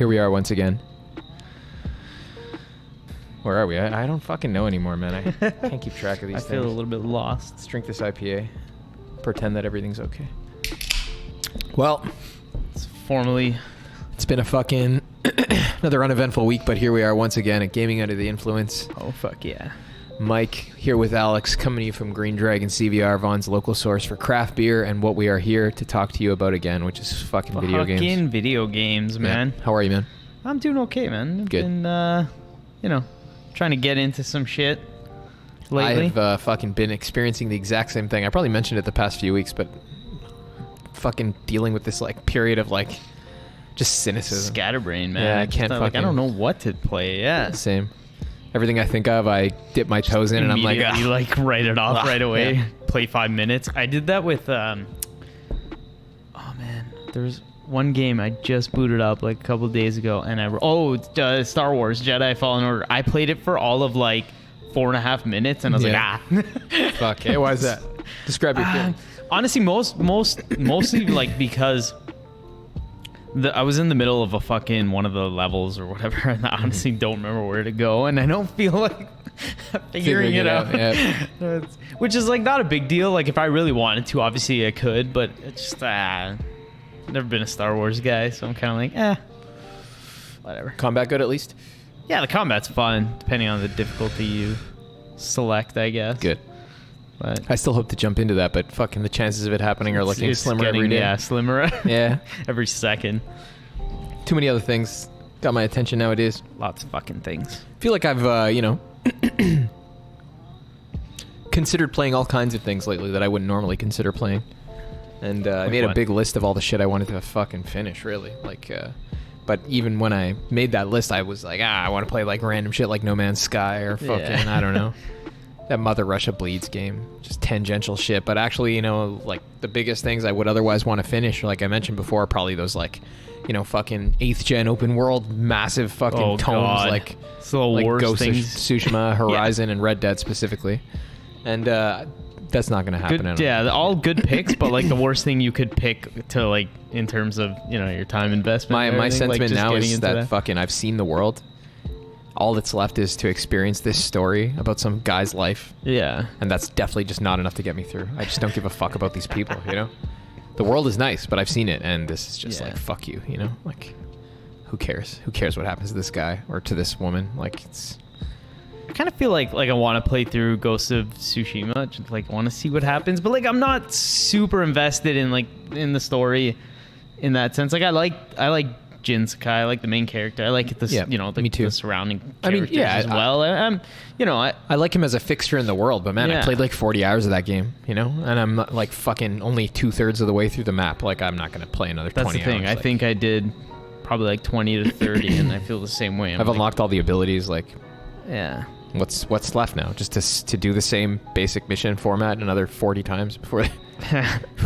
Here we are once again. Where are we? I don't fucking know anymore, man. I can't keep track of these things. I feel a little bit lost. Let's drink this IPA. Pretend that everything's okay. Well, it's been a fucking another uneventful week, but here we are once again at Gaming Under the Influence. Oh, fuck yeah. Mike here with Alex, coming to you from Green Dragon CVR, Vaughn's local source for craft beer, and what we are here to talk to you about again, which is fucking video games. Fucking video games, man. Yeah. How are you, man? I'm doing okay, man. I've Good. been, trying to get into some shit lately. I've fucking been experiencing the exact same thing. I probably mentioned it the past few weeks, but fucking dealing with this like period of like just cynicism. Scatterbrain, man. Yeah, I can't I don't know what to play. Yeah. Same. Everything I think of, I dip my toes in, and I'm like, you like write it off right away. Yeah. Play 5 minutes. I did that with oh man, there's one game I just booted up like a couple days ago, and Star Wars Jedi Fallen Order. I played it for all of like 4.5 minutes, and I was like, fuck. Hey, why is that? Describe your feelings. Honestly, mostly like because I was in the middle of a fucking one of the levels or whatever, and I honestly don't remember where to go, and I don't feel like figuring it out. Yeah. Which is like not a big deal. Like if I really wanted to, obviously I could, but it's just never been a Star Wars guy, so I'm kind of like, whatever. Combat good at least? Yeah, the combat's fun, depending on the difficulty you select, I guess. Good. But I still hope to jump into that, but fucking the chances of it happening are looking slimmer every day. Yeah, slimmer. Yeah. Every second. Too many other things got my attention nowadays. Lots of fucking things. I feel like I've, considered playing all kinds of things lately that I wouldn't normally consider playing. And I made a big list of all the shit I wanted to fucking finish, really. Like, but even when I made that list, I was like, I want to play like random shit like No Man's Sky or fucking, I don't know. That Mother Russia Bleeds game. Just tangential shit. But actually, like the biggest things I would otherwise want to finish, like I mentioned before, are probably those like, fucking 8th gen open world, massive fucking tomes God. like worst Ghost of things. Tsushima, Horizon, and Red Dead specifically. And that's not going to happen. Yeah, all good picks, but like the worst thing you could pick to like in terms of your time investment. My sentiment like, now is that fucking I've seen the world. All that's left is to experience this story about some guy's life. Yeah. And that's definitely just not enough to get me through. I just don't give a fuck about these people, The world is nice, but I've seen it, and this is just like, fuck you, Like, who cares? Who cares what happens to this guy or to this woman? Like, it's... I kind of feel like I want to play through Ghost of Tsushima, just like want to see what happens, but like I'm not super invested in the story in that sense. Like I like Jin Sakai, I like the main character. I like this, me too. The surrounding characters as well. I like him as a fixture in the world, but man, I played like 40 hours of that game, and I'm not, like fucking only 2/3 of the way through the map. Like I'm not gonna play another 20 hours. That's the thing. I think I did probably like 20 to 30, and I feel the same way. I've unlocked all the abilities. Like, yeah. What's left now? Just to do the same basic mission format another 40 times before the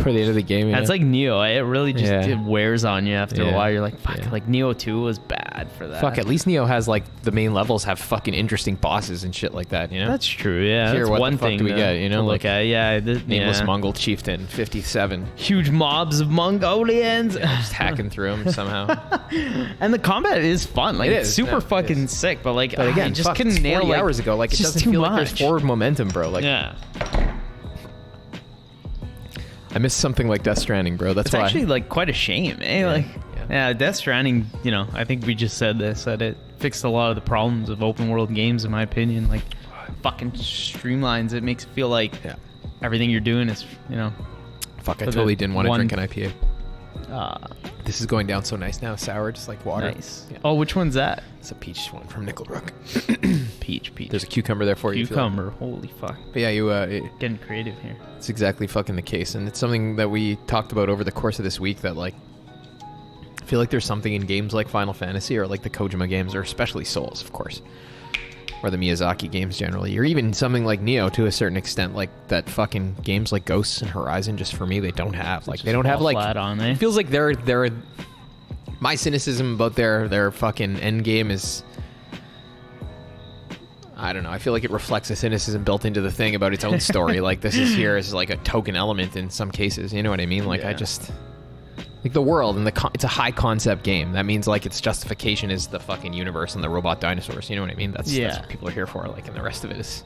end of the game. That's like Neo. It really just it wears on you after a while. You're like, fuck. Yeah. Like Neo 2 was bad for that. Fuck. At least Neo has like the main levels have fucking interesting bosses and shit like that. That's true. Yeah. Here, that's what one the fuck thing do we get? to look at. Yeah. Nameless Mongol chieftain 57. Huge mobs of Mongolians. Just hacking through them somehow. And the combat is fun. Like it's super fucking sick. But like, again, just couldn't nail 40 like, hours ago. Like it doesn't feel like there's forward momentum, bro. Like I missed something like Death Stranding, bro. That's why. It's actually like quite a shame, eh? Death Stranding, I think we just said this, that it fixed a lot of the problems of open world games, in my opinion. Like, fucking streamlines it, makes it feel like everything you're doing is, Fuck, I totally didn't want to drink an IPA. This is going down so nice now, sour, just like water. Nice. Yeah. Oh, which one's that? It's a peach one from Nickelbrook. Peach. There's a cucumber there for you. Cucumber, holy fuck. But yeah, getting creative here. It's exactly fucking the case, and it's something that we talked about over the course of this week that like, I feel like there's something in games like Final Fantasy or like the Kojima games, or especially Souls, of course, or the Miyazaki games generally, or even something like Neo to a certain extent, like that fucking games like Ghosts and Horizon, just for me, they don't have. Like, they don't have like, flat on, eh? It feels like they're my cynicism about their fucking end game is, I don't know, I feel like it reflects a cynicism built into the thing about its own story. Like, this is here as like a token element in some cases, you know what I mean? Like, Like the world and it's a high concept game. That means like its justification is the fucking universe and the robot dinosaurs. You know what I mean? That's what people are here for. Like, and the rest of it is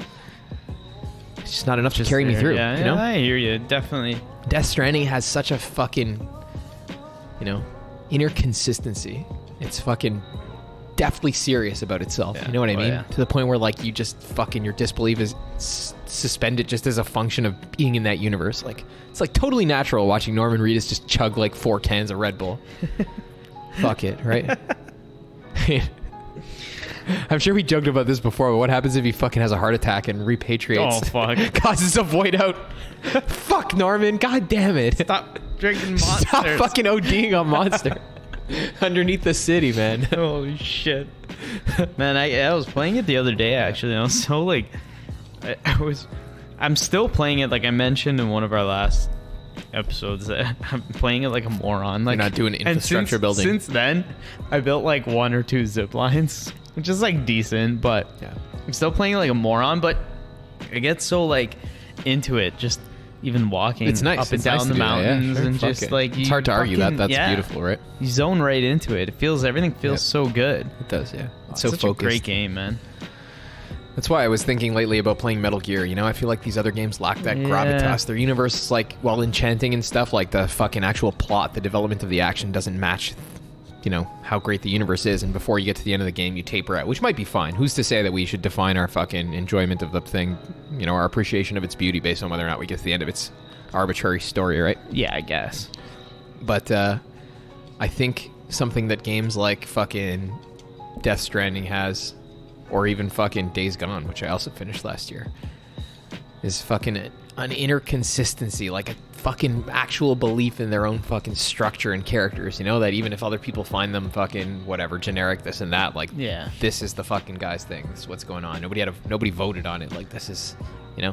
it's just not enough to carry me through. Yeah, you know? I hear you. Definitely. Death Stranding has such a fucking, inner consistency. It's fucking deftly serious about itself. Yeah. You know what I mean? Yeah. To the point where like you just fucking your disbelief is suspended just as a function of being in that universe. Like it's like totally natural watching Norman Reedus just chug like 4 cans of Red Bull. Fuck it, right? I'm sure we joked about this before, but what happens if he fucking has a heart attack and repatriates? Oh, fuck. Causes a void out. Fuck, Norman. God damn it. Stop drinking Monsters. Stop fucking ODing on Monster. Underneath the city, man. Holy shit. Man, I was playing it the other day, actually. I was so, like... I'm still playing it, like I mentioned in one of our last episodes. I'm playing it like a moron. Like, you're not doing infrastructure building. Since then, I built, like, 1 or 2 zip lines, which is, like, decent, but... Yeah. I'm still playing it like a moron, but I get so, like, into it, just... Even walking it's nice. up and down the mountains and just like it's hard to argue that that's beautiful, right? You zone right into it. Everything feels so good. It does, yeah. It's so such focused. a great game, man. That's why I was thinking lately about playing Metal Gear. I feel like these other games lack that gravitas. Their universe is like, while enchanting and stuff, like the fucking actual plot, the development of the action doesn't match, how great the universe is. And before you get to the end of the game, you taper out, which might be fine. Who's to say that we should define our fucking enjoyment of the thing, our appreciation of its beauty based on whether or not we get to the end of its arbitrary story, right? Yeah, I guess. But I think something that games like fucking Death Stranding has, or even fucking Days Gone, which I also finished last year, is fucking an inner consistency, like a fucking actual belief in their own fucking structure and characters, that even if other people find them fucking whatever, generic, this and that, like, this is the fucking guy's thing. This is what's going on. Nobody voted on it. Like, this is,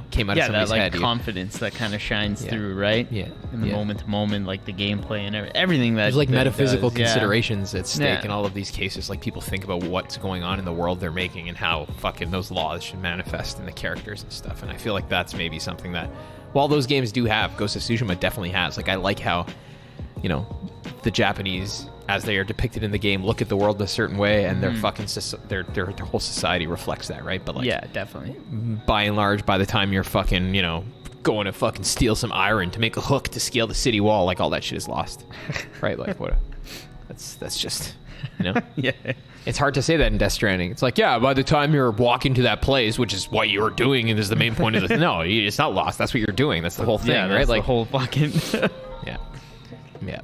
came out of somebody's that like head. Confidence that kind of shines through, right? Yeah. In the moment to moment, like the gameplay and everything that there's like metaphysical does. considerations at stake in all of these cases. Like people think about what's going on in the world they're making and how fucking those laws should manifest in the characters and stuff. And I feel like that's maybe something that, while those games do have, Ghost of Tsushima definitely has. Like I like how, the Japanese, as they are depicted in the game, look at the world a certain way, and their fucking their whole society reflects that, right? But like, yeah, definitely. By and large, by the time you're fucking, going to fucking steal some iron to make a hook to scale the city wall, like all that shit is lost, right? Like what? That's just, Yeah. It's hard to say that in Death Stranding. It's like, yeah, by the time you're walking to that place, which is what you're doing, and is the main point of the no, it's not lost. That's what you're doing. That's the whole thing, right? That's like the whole fucking. Yeah.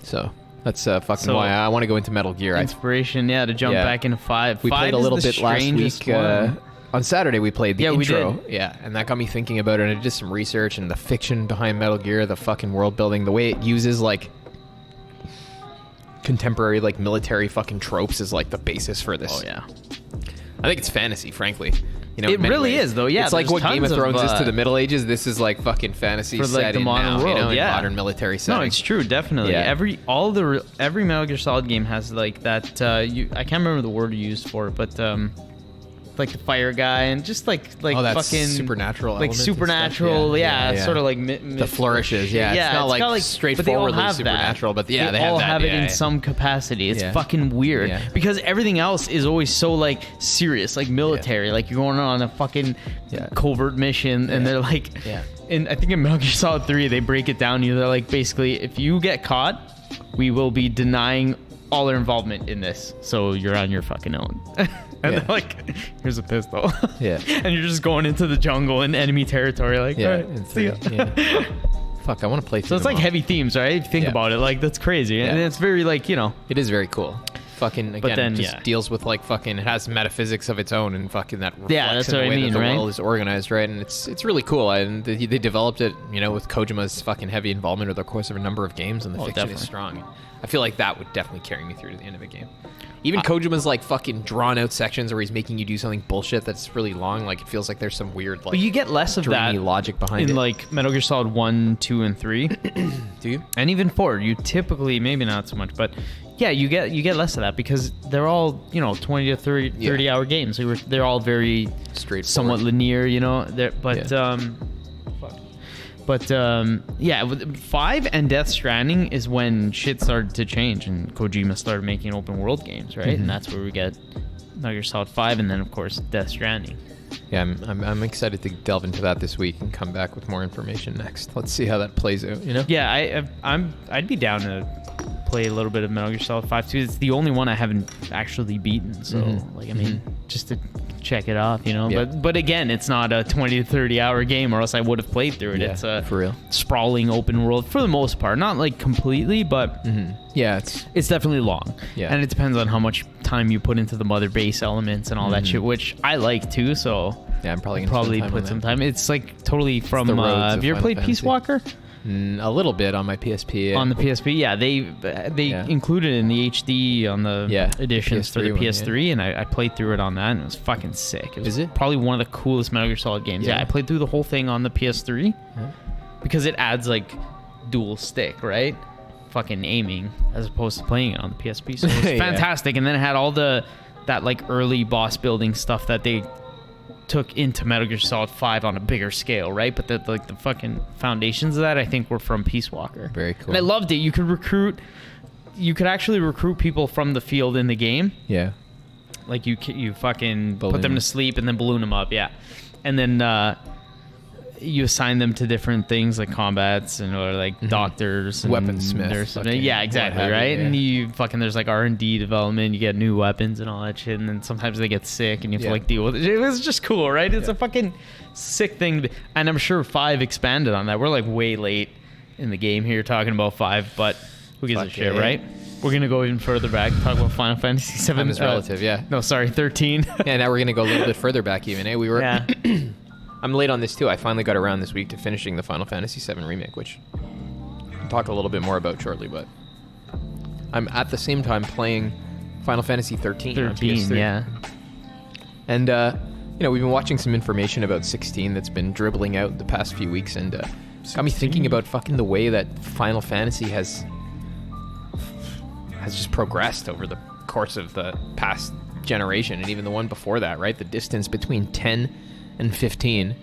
So that's fucking why I want to go into Metal Gear. Inspiration, to jump back into 5. We 5 played a little bit last week. One. On Saturday, we played the intro. We did. Yeah, and that got me thinking about it. And I did some research and the fiction behind Metal Gear, the fucking world building, the way it uses like contemporary like military fucking tropes is like the basis for this. Oh yeah. I think it's fantasy, frankly. It really is, though. Yeah, it's like what Game of Thrones is to the Middle Ages. This is like fucking fantasy for like set the in modern now, world, in modern military setting. No, it's true, definitely. Yeah. Every Metal Gear Solid game has like that. I can't remember the word you used for it, but like the fire guy and just like that's fucking supernatural, like supernatural, sort of like the flourishes. Yeah, it's not like straightforwardly supernatural, but yeah, they have all that. have it in some capacity. It's fucking weird because everything else is always so like serious, like military. Like you're going on a fucking covert mission, and they're like, and I think in Metal Gear Solid 3 they break it down. They're like, basically, if you get caught, we will be denying all their involvement in this, so you're on your fucking own. And they're like, here's a pistol. Yeah. And you're just going into the jungle in enemy territory, like, all right, see ya. Fuck, I want to play through So it's like heavy themes, right? If you think about it, like, that's crazy. And it's very, like, It is very cool. Fucking, again, but then, just deals with, like, fucking, it has metaphysics of its own, and fucking that reflects that's in the what way I mean, that the right? world is organized, right? And it's really cool. And they developed it, with Kojima's fucking heavy involvement over the course of a number of games, and the fiction is strong. I feel like that would definitely carry me through to the end of a game. Even Kojima's like fucking drawn out sections where he's making you do something bullshit that's really long. Like it feels like there's some weird like. But you get less of that logic behind it in like Metal Gear Solid 1, 2, and 3. Do you? And even 4, you typically maybe not so much, but yeah, you get less of that because they're all 20 to 30 hour games. They're all very straightforward, somewhat linear, But But yeah, with 5 and Death Stranding is when shit started to change and Kojima started making open world games, right? And that's where we get Metal Gear Solid 5 and then of course Death Stranding. Yeah, I'm excited to delve into that this week and come back with more information next. Let's see how that plays out, you know? Yeah, I'd be down to play a little bit of Metal Gear Solid 5 too. It's the only one I haven't actually beaten, so like I mean, just to check it off, you know. Yeah. But again, it's not a 20 to 30 hour game, or else I would have played through it. Yeah, it's a for real sprawling open world for the most part, not like completely, but yeah, it's definitely long. Yeah, and it depends on how much time you put into the mother base elements and all that shit, which I like too. So yeah, I'm probably gonna put some time. It's like totally from. Have you ever played Peace Walker? A little bit on my PSP. Yeah. On the PSP, yeah, they included it in the HD on the editions for the PS3, and I played through it on that, and it was fucking sick. Is it? Probably one of the coolest Metal Gear Solid games. Yeah, I played through the whole thing on the PS3 because it adds like dual stick, right? Fucking aiming as opposed to playing it on the PSP. So it was fantastic, and then it had all that like early boss building stuff that they took into Metal Gear Solid 5 on a bigger scale, right? But the fucking foundations of that, I think, were from Peace Walker. Very cool. And I loved it. You could actually recruit people from the field in the game. Yeah. Like you fucking put them to sleep and then balloon them up, yeah. And then you assign them to different things like combats or like doctors and weaponsmiths. Yeah, exactly, right? And you fucking there's like R&D development, you get new weapons and all that shit, and then sometimes they get sick and you have to like deal with it. It was just cool, right? It's a fucking sick thing and I'm sure 5 expanded on that. We're like way late in the game here talking about 5, but who gives a shit, right? We're gonna go even further back, talk about Final Fantasy 7. Time is relative, yeah. No, sorry, 13. Yeah, now we're gonna go a little bit further back even. We were I'm late on this too. I finally got around this week to finishing the Final Fantasy VII Remake, which I'll talk a little bit more about shortly, but I'm at the same time playing Final Fantasy 13 on PS3. Yeah. And, you know, we've been watching some information about 16 that's been dribbling out the past few weeks, and got me thinking about fucking the way that Final Fantasy has just progressed over the course of the past generation, and even the one before that, right? The distance between 10 and 15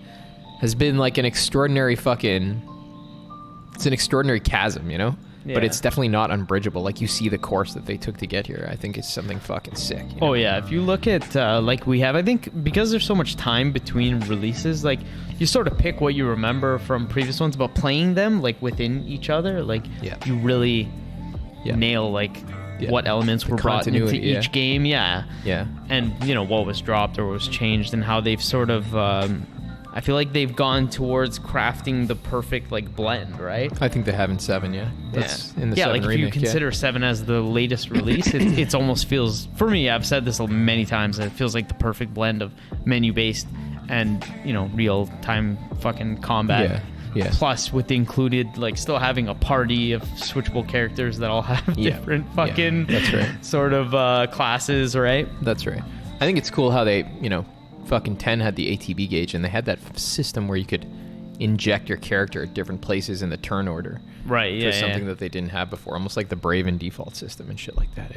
has been like an extraordinary it's an extraordinary chasm, you know? Yeah. But it's definitely not unbridgeable. Like, you see the course that they took to get here. I think it's something fucking sick. You know? Oh, yeah. If you look at, like we have, I think because there's so much time between releases, like, you sort of pick what you remember from previous ones about playing them, like, within each other. Like, you really nail, like, what elements were brought into each game. Yeah. And, you know, what was dropped or was changed and how they've sort of... I feel like they've gone towards crafting the perfect like blend, right? I think they have in 7, That's in the 7 like remake, if you consider 7 as the latest release, it almost feels, for me, I've said this many times, it feels like the perfect blend of menu-based and, you know, real-time fucking combat. Yeah. Plus, with the included, like, still having a party of switchable characters that all have different fucking that's right. sort of classes, right? That's right. I think it's cool how they, you know, fucking 10 had the ATB gauge, and they had that system where you could inject your character at different places in the turn order. Right, yeah. For something that they didn't have before, almost like the Braven default system and shit like that,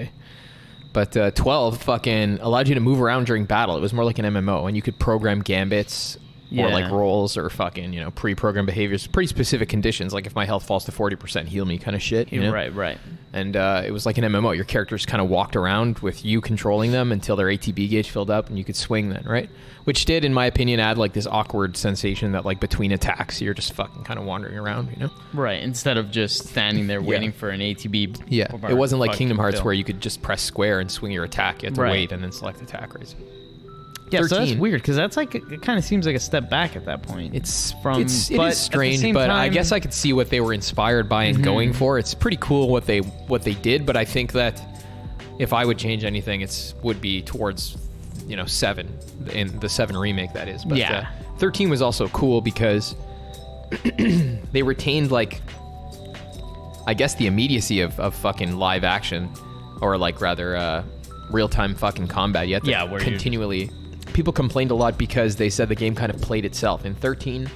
But 12 fucking allowed you to move around during battle. It was more like an MMO, and you could program gambits or like rolls or fucking, you know, pre-programmed behaviors, pretty specific conditions, like if my health falls to 40%, heal me kind of shit, you know? Right. And it was like an MMO. Your characters kind of walked around with you controlling them until their ATB gauge filled up, and you could swing then, right? Which did, in my opinion, add like this awkward sensation that like between attacks, you're just fucking kind of wandering around, you know? Right, instead of just standing there waiting for an ATB. Yeah, it wasn't like Kingdom Hearts where you could just press square and swing your attack. You had to wait and then select attack rates. Yeah, 13. So that's weird because that's like it kind of seems like a step back at that point. It is strange, but I guess I could see what they were inspired by and going for. It's pretty cool what they did, but I think that if I would change anything, it would be towards 7 in the 7 remake, that is. But 13 was also cool because they retained like, I guess, the immediacy of fucking live action, or like rather real time fucking combat. You have to continually. People complained a lot because they said the game kind of played itself. In 13,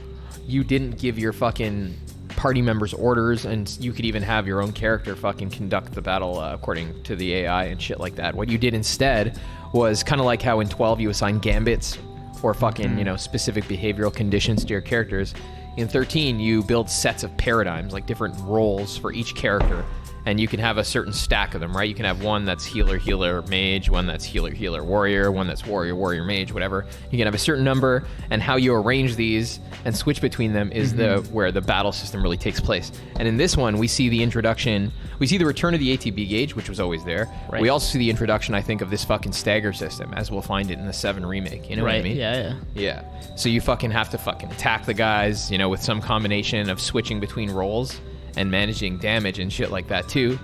you didn't give your fucking party members orders, and you could even have your own character fucking conduct the battle according to the AI and shit like that. What you did instead was kind of like how in 12 you assign gambits or fucking, specific behavioral conditions to your characters. In 13, you build sets of paradigms, like different roles for each character. And you can have a certain stack of them, right? You can have one that's healer, healer, mage, one that's healer, healer, warrior, one that's warrior, warrior, mage, whatever. You can have a certain number, and how you arrange these and switch between them is where the battle system really takes place. And in this one, we see the introduction, we see the return of the ATB gauge, which was always there. Right. We also see the introduction, I think, of this fucking stagger system, as we'll find it in the 7 remake. You know what I mean? Yeah. So you fucking have to fucking attack the guys, you know, with some combination of switching between roles and managing damage and shit like that too.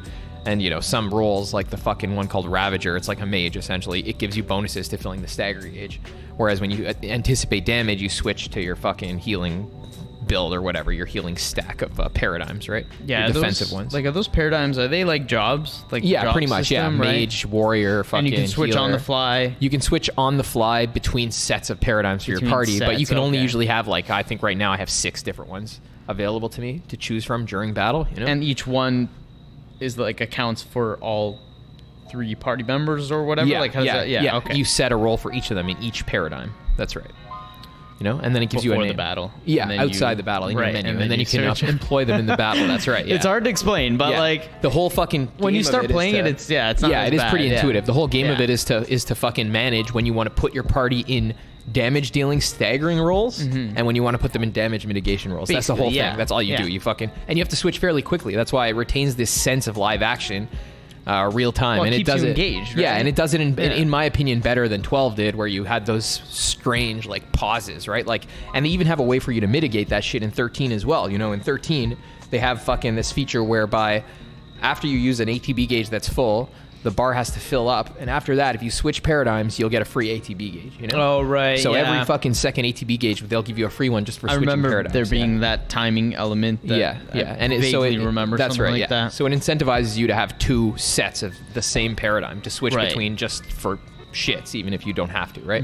And you know, some roles, like the fucking one called Ravager, it's like a mage essentially, it gives you bonuses to filling the stagger gauge, whereas when you anticipate damage, you switch to your fucking healing build or whatever, your healing stack of paradigms, right? Yeah, your defensive ones. Like, are those paradigms, are they like jobs? Like, yeah, job pretty much. system, right? Mage, warrior, fucking and you can switch healer. on the fly. You can switch on the fly between sets of paradigms for your party, but you can only usually have, like, I think right now I have 6 different ones available to me to choose from during battle, you know? And each one is like accounts for all 3 party members or whatever. Yeah, like, how does that? Yeah. Okay. You set a role for each of them in each paradigm. That's right. You know, and then it gives you a name. The battle. Yeah, outside the battle in your menu, and then you can employ them in the battle. That's right. Yeah. It's hard to explain, but like the whole fucking when you start playing it, it's not. Yeah, it is pretty intuitive. Yeah. The whole game of it is to fucking manage when you want to put your party in damage dealing staggering roles and when you want to put them in damage mitigation roles. Basically, that's the whole thing. That's all you do. You fucking, and you have to switch fairly quickly. That's why it retains this sense of live action, real time, well, and it does you it engaged, right? Yeah, and it does it in my opinion better than 12 did, where you had those strange like pauses, right? Like, and they even have a way for you to mitigate that shit in 13 as well. You know, in 13 they have fucking this feature whereby after you use an ATB gauge that's full, the bar has to fill up, and after that, if you switch paradigms, you'll get a free ATB gauge, you know? Oh, right, So every fucking second ATB gauge, they'll give you a free one just for switching paradigms. I remember there being that timing element that and I vaguely remember that's something right, like that. So it incentivizes you to have 2 sets of the same paradigm to switch between just for shits, even if you don't have to, right?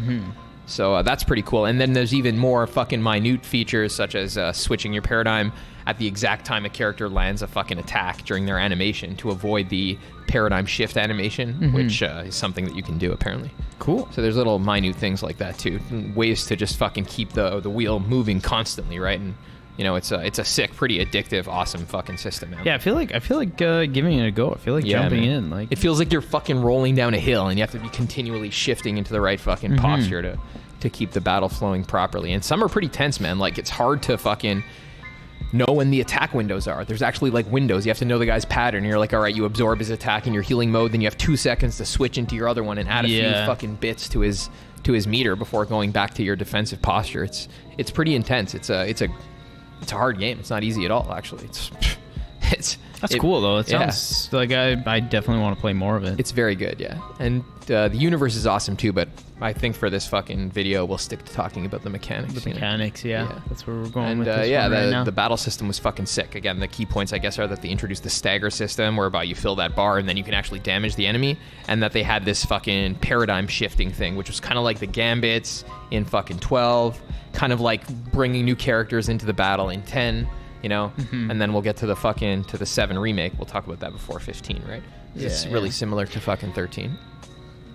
So that's pretty cool. And then there's even more fucking minute features, such as switching your paradigm at the exact time a character lands a fucking attack during their animation to avoid the paradigm shift animation, which is something that you can do apparently. Cool. So there's little minute things like that too, ways to just fucking keep the wheel moving constantly, right? And you know, it's a sick, pretty addictive, awesome fucking system, man. Yeah, I feel like giving it a go. I feel like jumping in. Like, it feels like you're fucking rolling down a hill, and you have to be continually shifting into the right fucking posture to keep the battle flowing properly. And some are pretty tense, man. Like, it's hard to fucking know when the attack windows are. There's actually like windows. You have to know the guy's pattern. You're like, all right, you absorb his attack in your healing mode, then you have 2 seconds to switch into your other one and add a few fucking bits to his meter before going back to your defensive posture. It's pretty intense. It's a hard game. It's not easy at all, actually. That's cool though. It sounds like I definitely want to play more of it. It's very good, yeah. And the universe is awesome too, but I think for this fucking video, we'll stick to talking about the mechanics. The mechanics, yeah. That's where we're going with this right now. The battle system was fucking sick. Again, the key points, I guess, are that they introduced the stagger system, whereby you fill that bar and then you can actually damage the enemy, and that they had this fucking paradigm shifting thing, which was kind of like the gambits in fucking 12, kind of like bringing new characters into the battle in 10. You know, and then we'll get to the 7 remake. We'll talk about that before 15, right? It's really similar to fucking 13.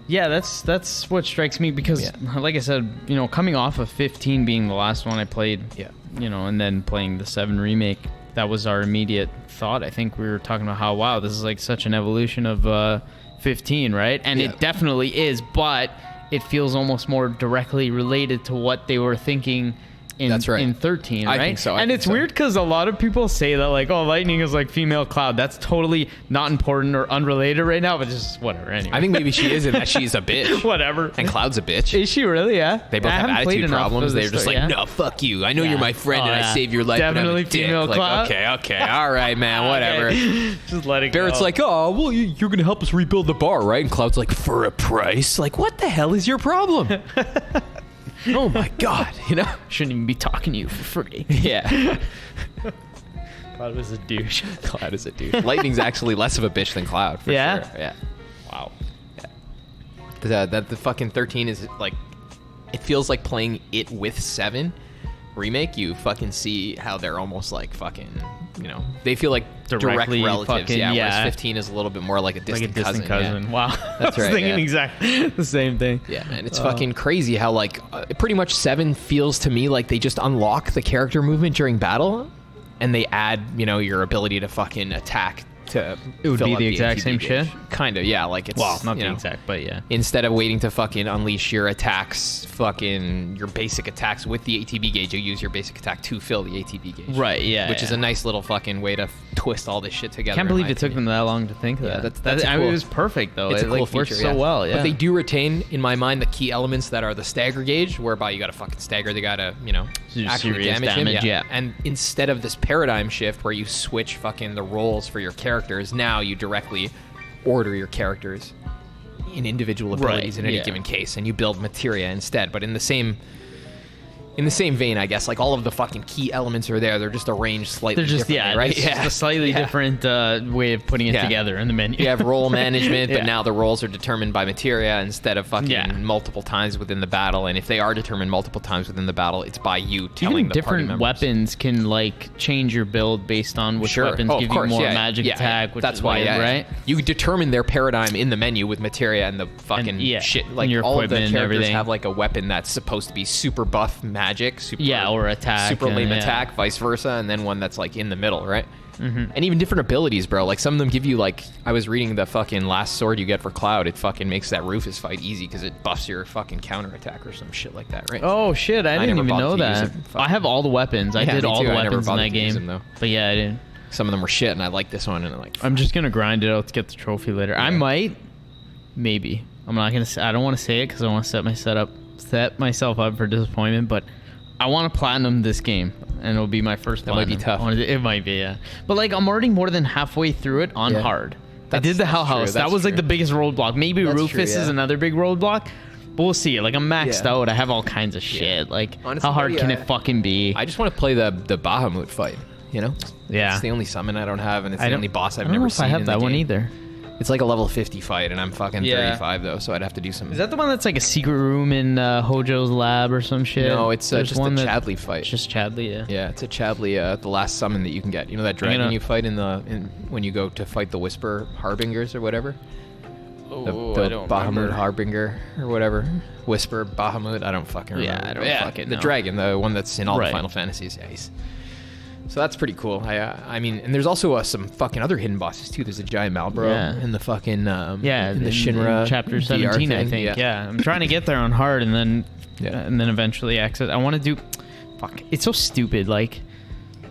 Yeah, that's what strikes me because, like I said, you know, coming off of 15 being the last one I played, you know, and then playing the 7 remake, that was our immediate thought. I think we were talking about how, wow, this is like such an evolution of 15, right? And it definitely is, but it feels almost more directly related to what they were thinking in 13, right? I think so. And it's weird because a lot of people say that, like, oh, Lightning is like female Cloud. That's totally not important or unrelated right now, but just whatever. Anyway, I think maybe she is, and that she's a bitch. Whatever. And Cloud's a bitch. Is she really? Yeah. They both have attitude problems. They're just like, no, fuck you. I know you're my friend, and I saved your life. Definitely but I'm a dick. female Cloud. Like, okay, all right, man, whatever. Just let it go. Barrett's like, oh, well, you're gonna help us rebuild the bar, right? And Cloud's like, for a price? Like, what the hell is your problem? Oh my god, you know? Shouldn't even be talking to you for free. Yeah. Cloud was a douche. Cloud is a douche. Lightning's actually less of a bitch than Cloud, for sure. Yeah. Wow. Yeah. The fucking 13 is like, it feels like playing it with 7, remake, you fucking see how they're almost like fucking, you know, they feel like direct Directly relatives. fucking- Whereas yeah. 15 is a little bit more like a distant, cousin. Yeah. Wow. That's I was right, thinking yeah. exactly the same thing. Yeah, man, it's fucking crazy how like pretty much 7 feels to me like they just unlock the character movement during battle, and they add, you know, your ability to fucking attack to. It would fill be up the exact ATB same gauge. shit? Kind of, yeah. Like it's Well, not you the know, exact, but yeah. Instead of waiting to fucking unleash your attacks, fucking your basic attacks with the ATB gauge, you use your basic attack to fill the ATB gauge. Right, yeah. Which is a nice little fucking way to twist all this shit together. Can't in believe my it took opinion. them that long to think of Yeah, that. that's I cool. mean, it was perfect though. It's It a cool like worked feature, so yeah. well. Yeah. But they do retain, in my mind, the key elements that are the stagger gauge, whereby you got to fucking stagger the guy to, you know, Do actually serious damage him. damage, yeah. And instead of this paradigm shift where you switch fucking the roles for your characters, now you directly order your characters in individual abilities Right, in any yeah. given case, and you build materia instead. But in the same vein, I guess, like all of the fucking key elements are there. They're just arranged slightly. They're just differently, right? It's just a slightly different way of putting it Yeah. together in the menu. You have role management, Yeah. but now the roles are determined by materia instead of fucking Yeah. multiple times within the battle. And if they are determined multiple times within the battle, it's by you telling Even the party different members. weapons can like change your build based on which Sure. weapons Oh, give of course, you more yeah, magic yeah, attack. yeah. Which That's is why, like, yeah, right? you determine their paradigm in the menu with materia and the fucking And, yeah, shit. and Like your all of the equipment and characters everything. have like a weapon that's supposed to be super buff magic, super or attack, super lame and, yeah. attack, vice versa, and then one that's like in the middle, right? Mm-hmm. And even different abilities, bro. Like some of them give you like, I was reading the fucking last sword you get for Cloud. It fucking makes that Rufus fight easy because it buffs your fucking counter attack or some shit like that, right? Oh shit! I didn't never even know bothered to use that. it. Fuck. I have all the weapons. I Yeah, did me all too. the I never weapons in bothered that to use game. them, though. But yeah, I didn't. Some of them were shit, and I like this one, and I'm like, I'm just gonna grind it out to get the trophy later. I might, maybe. I'm not gonna. I don't want to say it because I want to set myself up for disappointment. But I want to platinum this game, and it'll be my first. That might be platinum. tough. It might be, yeah. But like, I'm already more than halfway through it on Yeah. hard. I That's- did the Hell that's true, House. That that's was like true. the biggest roadblock. Maybe That's Rufus true, is yeah. another big roadblock. But we'll see. Like, I'm maxed Yeah. out. I have all kinds of shit. Like, Honestly, how hard can yeah. it fucking be? I just want to play the Bahamut fight. You know? Yeah. It's the only summon I don't have, and it's I the don't- only boss I've I don't never know if seen. I have in the that one game. either. It's like a level 50 fight, and I'm fucking Yeah. 35 though, so I'd have to do some. Is that the one that's like a secret room in Hojo's lab or some shit? No, it's There's just a one that- Chadley fight. It's just Chadley, yeah. Yeah, it's a Chadley, the last summon that you can get. You know that dragon gonna- you fight when you go to fight the Whisper Harbingers or whatever? Oh, the I don't Bahamut remember. Harbinger or whatever. Whisper, Bahamut, I don't fucking remember. Yeah, I don't fucking the know. dragon, the one that's in all Right. the Final Fantasies. Yeah, so that's pretty cool. I mean, and there's also some fucking other hidden bosses too. There's a giant Malboro Yeah. in the fucking Yeah, in the Shinra in chapter VR 17, I thing. think. Yeah. I'm trying to get there on hard and then Yeah. eventually exit. I want to do. Fuck, it's so stupid. Like,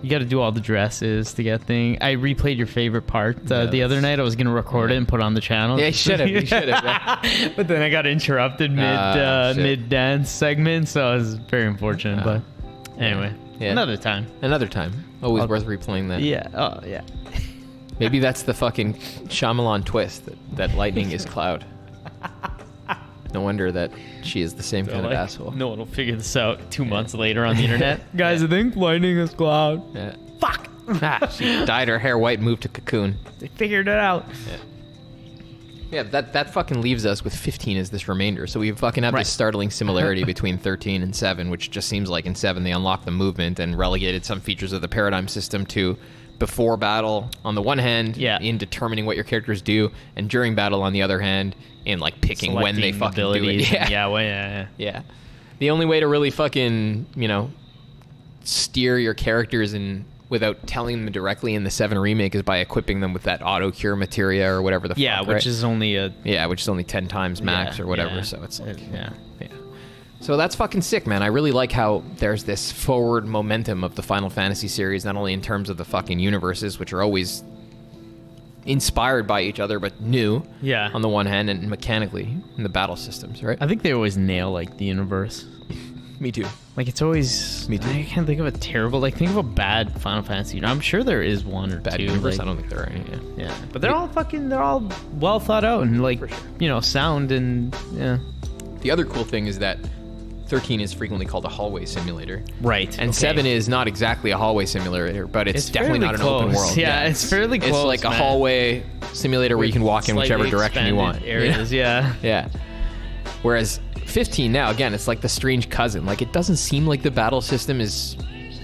you got to do all the dresses to get thing. I replayed your favorite part Yeah, the other that's- night. I was gonna record it and put it on the channel. Yeah, you should have. You should have. Yeah. But then I got interrupted Shit. mid dance segment, so it was very unfortunate. But anyway, Yeah. another time. Another time. Always I'll- worth replaying that. Yeah. Oh yeah. Maybe that's the fucking Shyamalan twist that lightning is Cloud. No wonder that she is the same kind of Like, asshole. no one will figure this out 2 months later on the internet. Guys, I think lightning is Cloud. Yeah. Fuck. She dyed her hair white, moved to Cocoon. They figured it out. Yeah, that fucking leaves us with 15 as this remainder. So we fucking have Right. this startling similarity between 13 and 7, which just seems like in 7 they unlocked the movement and relegated some features of the paradigm system to before battle on the one hand, Yeah. in determining what your characters do, and during battle on the other hand, in like picking when they Selecting fucking do abilities. it. Yeah. Yeah. Well, yeah. Yeah. The only way to really fucking, steer your characters in without telling them directly in the 7 remake is by equipping them with that auto cure materia or whatever the Yeah, fuck, which right? is only a Yeah, which is only 10 times max yeah, or whatever, yeah. so it's like yeah. yeah. So that's fucking sick, man. I really like how there's this forward momentum of the Final Fantasy series, not only in terms of the fucking universes, which are always inspired by each other but new Yeah. on the one hand, and mechanically in the battle systems, right? I think they always nail like the universe. Me too. Like it's always. Me too. I can't think of a terrible. Like think of a bad Final Fantasy. I'm sure there is one or Bad two. universe? like- I don't think there are any. Yeah. Yeah, but they're all fucking. They're all well thought out and like For sure. sound and yeah. The other cool thing is that 13 is frequently called a hallway simulator. Right. And 7 is not exactly a hallway simulator, but it's definitely fairly not an open close. world. Yeah, it's fairly close. It's like a man. hallway simulator where you can walk in whichever Slightly direction you want. expanded areas. Yeah. Yeah. Whereas 15 now, again, it's like the strange cousin. Like, it doesn't seem like the battle system is,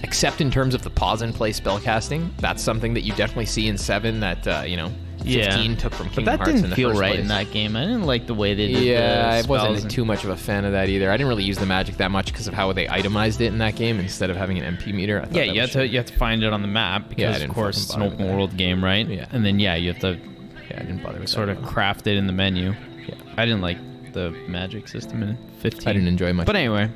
except in terms of the pause and play spellcasting. That's something that you definitely see in 7 that, 15 took from Kingdom Hearts in the first place. But that didn't feel right in that game. I didn't like the way they did I wasn't too much of a fan of that either. I didn't really use the magic that much because of how they itemized it in that game instead of having an MP meter. You have to find it on the map because, of course, it's an open world game, right? Yeah. And then, you have to I didn't bother with sort that of craft it in the menu. Yeah. I didn't like the magic system in 15. I didn't enjoy much. But anyway.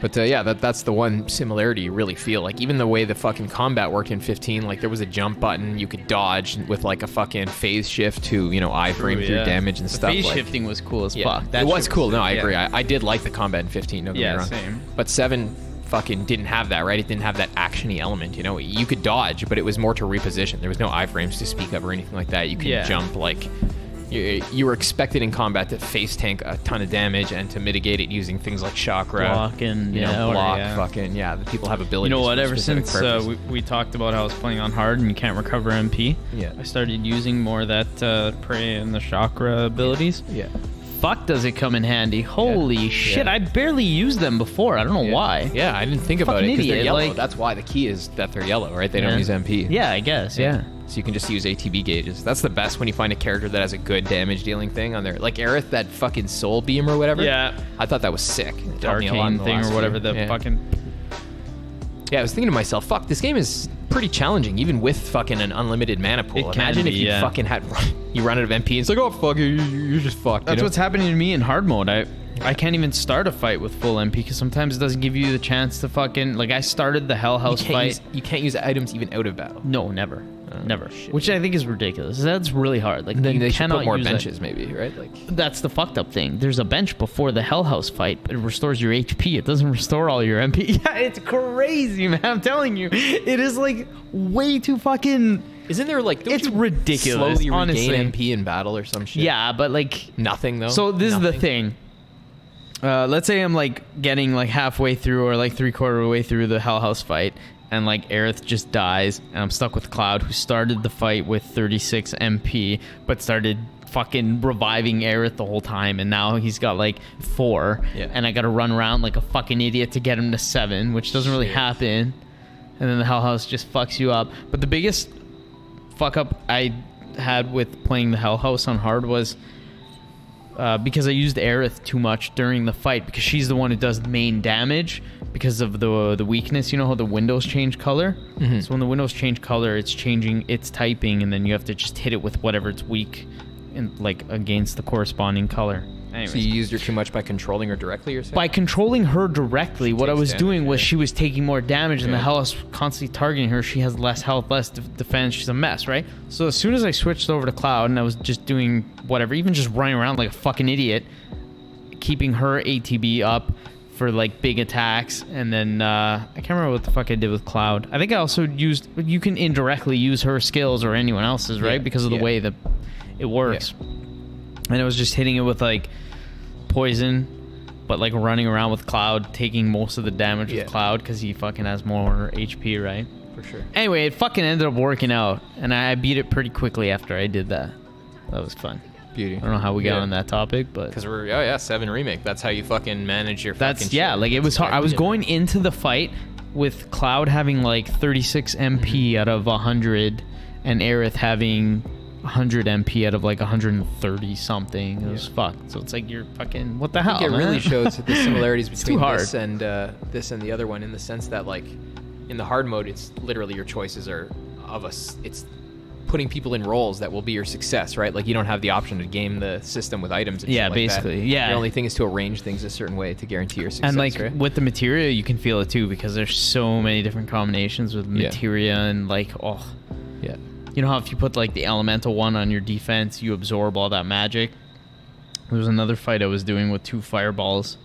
But that's the one similarity you really feel. Like, even the way the fucking combat worked in 15, like, there was a jump button, you could dodge with, like, a fucking phase shift to, iframe through damage and stuff. Phase shifting was cool as fuck. It was cool. No, I agree. I did like the combat in 15, don't get me wrong. Same. But 7 fucking didn't have that, right? It didn't have that action-y element, You could dodge, but it was more to reposition. There was no iframes to speak of or anything like that. You could jump, like... You were expected in combat to face tank a ton of damage and to mitigate it using things like chakra, block, and the people have abilities. You know what? Ever since we talked about how I was playing on hard and you can't recover MP, I started using more of that prey and the chakra abilities. Yeah. Fuck, does it come in handy? Holy shit! I barely used them before. I don't know why. Yeah, I didn't think about it because they're yellow. Like, that's why the key is that they're yellow, right? They don't use MP. Yeah, I guess. Yeah. So you can just use ATB gauges. That's the best when you find a character that has a good damage dealing thing on there. Like Aerith, that fucking soul beam or whatever. Yeah. I thought that was sick. The arcane thing or whatever fucking... Yeah, I was thinking to myself, fuck, this game is pretty challenging, even with fucking an unlimited mana pool. Imagine if you fucking had... You run out of MP and it's like, oh, fuck, you're just fucked. That's what's happening to me in hard mode. I can't even start a fight with full MP because sometimes it doesn't give you the chance to fucking... Like, I started the Hell House fight. You can't use items even out of battle. No, never. Never. Shit. Which I think is ridiculous. That's really hard. Like, then they should put more benches, maybe, right? Like, that's the fucked up thing. There's a bench before the Hell House fight, but it restores your HP. It doesn't restore all your MP. Yeah, it's crazy, man. I'm telling you, it is like way too fucking. Isn't there like it's ridiculous? Slowly honestly. regain MP in battle or some shit. Yeah, but like nothing though. So this is the thing. Let's say I'm like getting like halfway through or like 3/4 way through the Hell House fight. And like Aerith just dies, and I'm stuck with Cloud, who started the fight with 36 MP, but started fucking reviving Aerith the whole time, and now he's got like 4, and I gotta run around like a fucking idiot to get him to 7, which doesn't really happen. And then the Hell House just fucks you up. But the biggest fuck up I had with playing the Hell House on hard was because I used Aerith too much during the fight, because she's the one who does the main damage because of the weakness. You know how the windows change color? Mm-hmm. So when the windows change color, it's changing its typing, and then you have to just hit it with whatever it's weak and like against the corresponding color. Anyways. So you used her too much by controlling her directly, you're saying? By controlling her directly, what I was doing was she was taking more damage, and the Hell was constantly targeting her. She has less health, less defense. She's a mess, right? So as soon as I switched over to Cloud and I was just doing whatever, even just running around like a fucking idiot, keeping her ATB up for like big attacks, and then I can't remember what the fuck I did with Cloud. I think I also used... You can indirectly use her skills or anyone else's, right? Because of the way that it works. Yeah. And I was just hitting it with like poison, but like running around with Cloud, taking most of the damage with Cloud because he fucking has more HP, right? For sure. Anyway, it fucking ended up working out, and I beat it pretty quickly after I did that. That was fun. Beauty. I don't know how we got on that topic, but because we're 7 remake. That's how you fucking manage your. That's like it was hard. I was going into the fight with Cloud having like 36 MP out of 100, and Aerith having 100 MP out of like 130 something. It was fucked. So it's like you're fucking what the hell? I think it really shows the similarities between this and the other one, in the sense that like in the hard mode, it's literally your choices are of us. It's putting people in roles that will be your success, right? Like you don't have the option to game the system with items. And shit like basically, that. yeah. The only thing is to arrange things a certain way to guarantee your success. And like right? with the materia, you can feel it too, because there's so many different combinations with materia and like you know how if you put like the elemental one on your defense, you absorb all that magic. There was another fight I was doing with 2 fireballs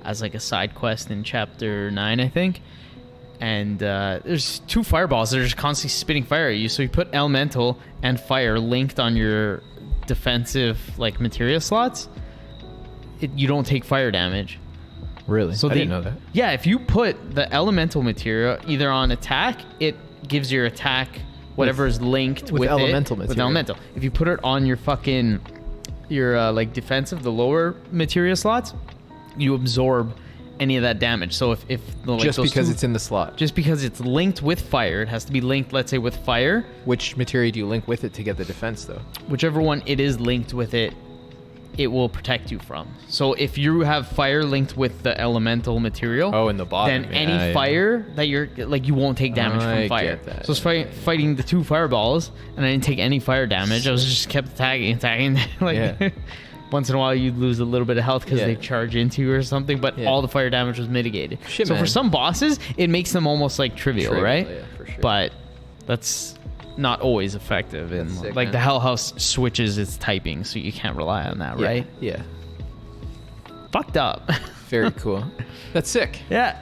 as like a side quest in chapter 9, I think. And there's 2 fireballs that are just constantly spitting fire at you. So you put elemental and fire linked on your defensive like materia slots. You don't take fire damage. Really? So I didn't know that. Yeah, if you put the elemental materia either on attack, it gives your attack whatever is linked with elemental material. With elemental. If you put it on your fucking like defensive, the lower materia slots, you absorb any of that damage. So if like just because it's in the slot. just because it's linked with fire, it has to be linked, let's say, with fire. Which materia do you link with it to get the defense, though? Whichever one it is linked with it will protect you from. So if you have fire linked with the elemental material, in the bottom, then any fire that you're like, you won't take damage from fire. So I was fighting the 2 fireballs, and I didn't take any fire damage. I was just kept attacking. Like once in a while you'd lose a little bit of health because they charge into you or something, but all the fire damage was mitigated. So for some bosses, it makes them almost like trivial, right? Yeah, for sure. But that's not always effective. And sick, like man. the Hell House switches its typing, so you can't rely on that, right? Yeah. Fucked up. Very cool. That's sick. Yeah.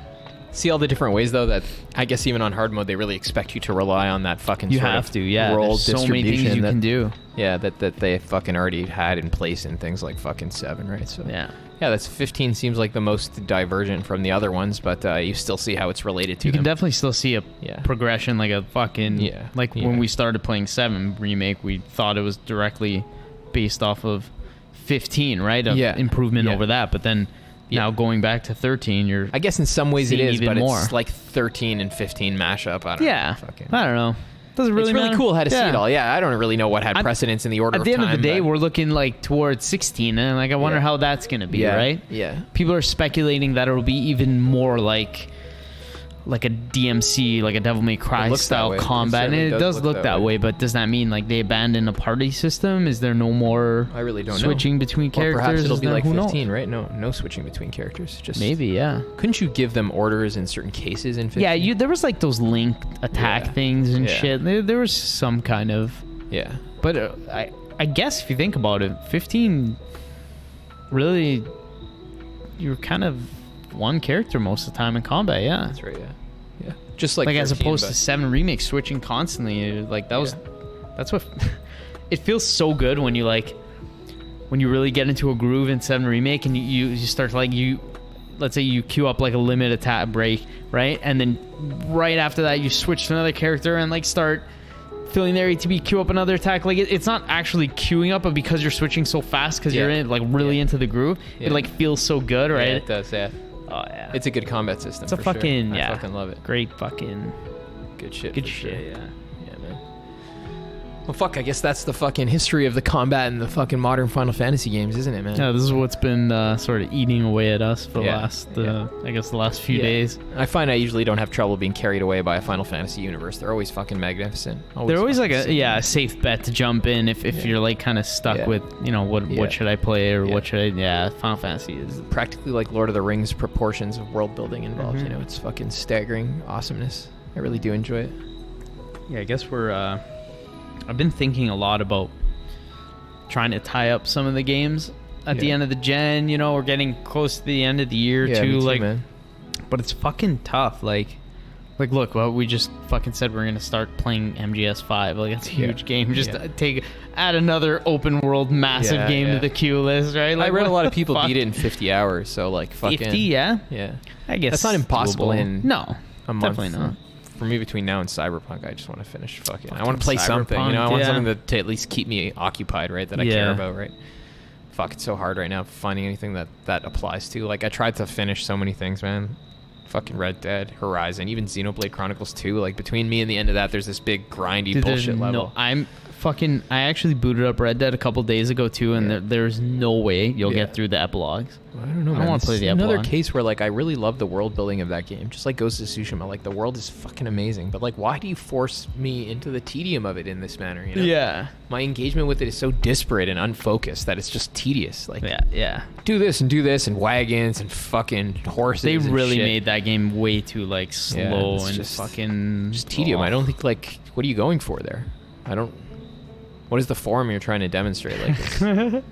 See all the different ways, though, that I guess even on hard mode, they really expect you to rely on that fucking You sort have of to, yeah. roll There's so many things you can do. Yeah, that they fucking already had in place in things like fucking 7, right? So Yeah. Yeah, that's 15 seems like the most divergent from the other ones, but you still see how it's related to You them. can definitely still see a progression, like a fucking when we started playing 7 remake, we thought it was directly based off of 15, right? Improvement over that, but then now going back to 13, you're I guess in some ways it is, even but more. it's like 13 and 15 mashup. I don't know. Fucking, I don't know. Doesn't really it's really matter. cool how to see it all. Yeah, I don't really know what had precedence in the order of time. At the end of the day, we're looking like towards 16, and like I wonder how that's gonna be, right? Yeah. People are speculating that it'll be even more like a DMC, like a Devil May Cry style combat, and it does look that way. But does that mean like they abandon a party system? Is there no more? I really don't know. Switching between characters. Perhaps it'll be like 15, knows? right? No switching between characters. Just maybe, yeah. Couldn't you give them orders in certain cases in 15? Yeah, there was like those linked attack things and shit. There was some kind of But I guess if you think about it, 15 really you're kind of one character most of the time in combat. Yeah, that's right. Yeah. Just like 13, as opposed to 7 remake switching constantly. Like that's what it feels so good when you really get into a groove in 7 remake and you start to like let's say you queue up like a limit attack break, right? And then right after that you switch to another character and like start feeling the ATB queue up another attack. Like it's not actually queuing up, but because you're switching so fast because you're in like really into the groove, it like feels so good, right? Yeah, it does. Yeah. Oh yeah. It's a good combat system. It's a fucking I fucking love it. Great fucking good shit. Good shit. Sure. Yeah, man. Well, fuck. I guess that's the fucking history of the combat in the fucking modern Final Fantasy games, isn't it, man? Yeah, this is what's been sort of eating away at us for the last few days. I find I usually don't have trouble being carried away by a Final Fantasy universe. They're always fucking magnificent. They're always like a safe bet to jump in if you're like kind of stuck with what should I play or what should I. Final Fantasy is practically like Lord of the Rings proportions of world building involved. You know, it's fucking staggering awesomeness. I really do enjoy it. Yeah, I guess I've been thinking a lot about trying to tie up some of the games at the end of the gen. We're getting close to the end of the year too. Like, man. But it's fucking tough. Like, look, well, we just fucking said we're gonna start playing MGS5. Like, that's a huge game. Just add another open world massive game to the queue list, right? Like, I read a lot of people beat it in 50 hours. So like, fucking 50, yeah. I guess that's not impossible in a month. Definitely not. For me, between now and Cyberpunk, I just want to finish fucking I want to play something, I want something to at least keep me occupied, right? That I care about, right? Fuck, it's so hard right now finding anything that applies to. Like, I tried to finish so many things, man. Fucking Red Dead, Horizon, even Xenoblade Chronicles 2. Like, between me and the end of that, there's this big grindy bullshit level. I actually booted up Red Dead a couple days ago too, and there's no way you'll get through the epilogues. I don't know, man. I don't want to play the epilogue. Another case where like I really love the world building of that game, just like Ghost of Tsushima. Like the world is fucking amazing, but like why do you force me into the tedium of it in this manner? Yeah. My engagement with it is so disparate and unfocused that it's just tedious. Like do this and wagons and fucking horses. They really shit. made that game way too like slow and just fucking just tedium. I don't think like what are you going for there? What is the form you're trying to demonstrate? Like,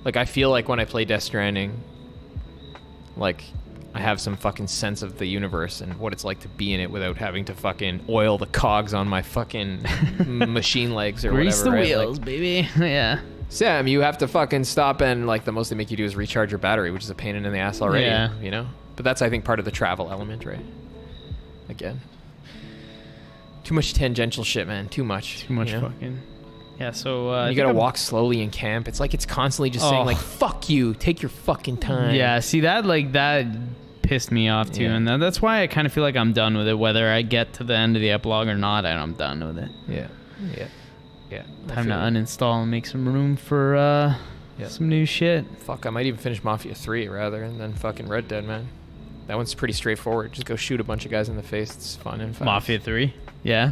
like I feel like when I play Death Stranding, like I have some fucking sense of the universe and what it's like to be in it without having to fucking oil the cogs on my fucking machine legs or Grease whatever. Grease the wheels, baby. Yeah. Sam, you have to fucking stop and like the most they make you do is recharge your battery, which is a pain in the ass already. Yeah. But that's I think part of the travel element, right? Again. Too much tangential shit, man. Too much. Fucking. Yeah, so you I think gotta I'm- walk slowly in camp. It's like it's constantly just saying Oh. like, "Fuck you, take your fucking time." Yeah, see that pissed me off too, Yeah. and that's why I kind of feel like I'm done with it. Whether I get to the end of the epilogue or not, I'm done with it. yeah. I Time to feel it. uninstall and make some room for some new shit. Fuck, I might even finish Mafia 3 rather than fucking Red Dead, man. That one's pretty straightforward. Just go shoot a bunch of guys in the face. It's fun and fast. Mafia 3, yeah.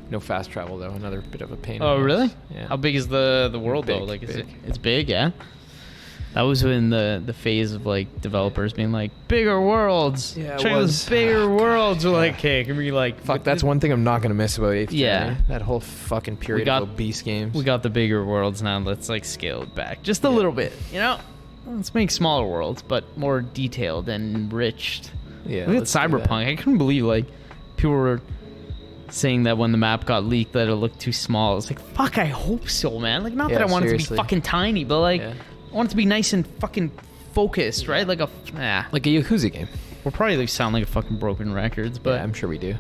No fast travel though. Another bit of a pain. Oh in the really? ass. Yeah. How big is the world though? Big, Like, is big. it's big? Yeah. That was in the phase of like developers being like bigger worlds. Yeah, it Check out was. those bigger worlds. We're like, okay, can we like Fuck, that's one thing I'm not gonna miss about 8th Yeah. Gen. That whole fucking period got- of obese games. we got the bigger worlds now. Let's like scale it back just a little bit. You know, let's make smaller worlds, but more detailed and enriched. Yeah. Look at let's do that. Cyberpunk. I couldn't believe like people were saying that when the map got leaked that it looked too small. It's like, fuck, I hope so, man. Like, not Yeah, that I want it to seriously. be fucking tiny, but like, Yeah. I want it to be nice and fucking focused, right? Like Like a Yakuza game. we'll probably like sound like a fucking broken records, but Yeah, I'm sure we do.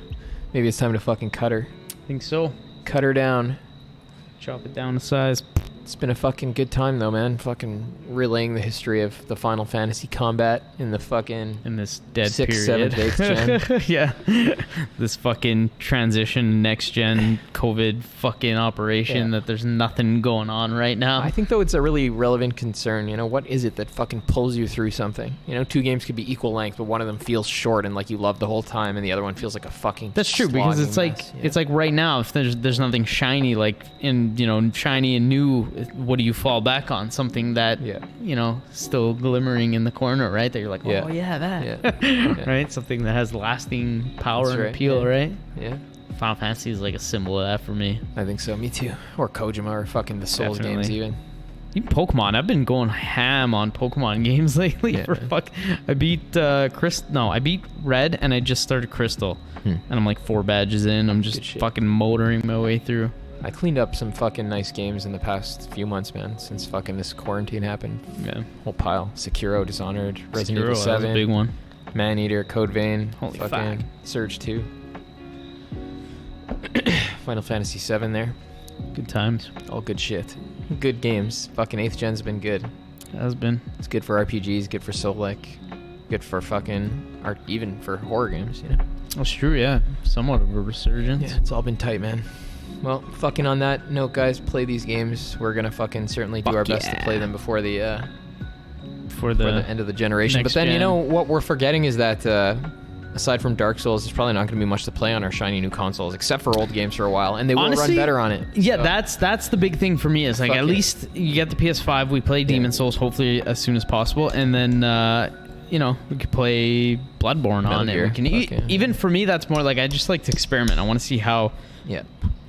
Maybe it's time to fucking cut her. I think so. Cut her down. Chop it down to size. It's been a fucking good time though, man. Fucking relaying the history of the Final Fantasy combat in the fucking In this dead 6th, period. 7th, 8th yeah. This fucking transition next gen COVID fucking operation Yeah. that there's nothing going on right now. I think though it's a really relevant concern. You know, what is it that fucking pulls you through something? You know, 2 games could be equal length, but one of them feels short and like you love the whole time, and the other one feels like a fucking. That's true because slogging it's like mess, yeah. it's like right now if there's nothing shiny like in shiny and new, what do you fall back on? Something that Yeah. still glimmering in the corner, right? That you're like, Yeah. oh yeah, that Yeah. Yeah. right? Something that has lasting power That's and right, appeal, yeah. right? Yeah, Final Fantasy is like a symbol of that for me. I think so. Me too. Or Kojima, or fucking the Souls games Definitely. even. Even Pokemon, I've been going ham on Pokemon games lately. Yeah, For man. fuck, I beat I beat Red and I just started Crystal, and I'm like 4 badges in. I'm just Good shit. fucking motoring my way through. I cleaned up some fucking nice games in the past few months, man. Since fucking this quarantine happened, Yeah, whole pile. Sekiro, Dishonored, Resident Sekiro, Evil that 7, was a big one. Maneater, Code Vein, Holy fucking fuck. Surge 2, Final Fantasy 7 there. Good times. All good shit. Good games. Fucking 8th Gen's been good. Has been. It's good for RPGs, good for Soul-like, good for fucking art, even for horror games, you know? That's true, yeah. Somewhat of a resurgence. Yeah, it's all been tight, man. Well, fucking on that note, guys, play these games. We're gonna fucking certainly do Fuck our best to yeah. play them before the For the end of the generation. But next then, you gen. know, what we're forgetting is that aside from Dark Souls, there's probably not gonna be much to play on our shiny new consoles, except for old games for a while, and they will run Honestly, better on it. Yeah, So, that's the big thing for me. Is like Fuck at it. least you get the PS5. We play Demon Souls hopefully as soon as possible, and then we could play Bloodborne Metal on it. Gear. We can Fuck yeah. even for me, that's more like I just like to experiment. I want to see how, yeah.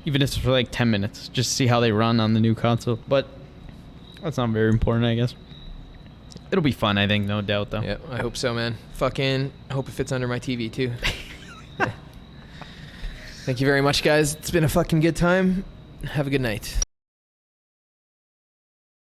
even if it's for like 10 minutes, just see how they run on the new console. But that's not very important, I guess. It'll be fun, I think, no doubt though. Yeah, I hope so, man. Fucking hope it fits under my TV too. Thank you very much, guys. It's been a fucking good time. Have a good night.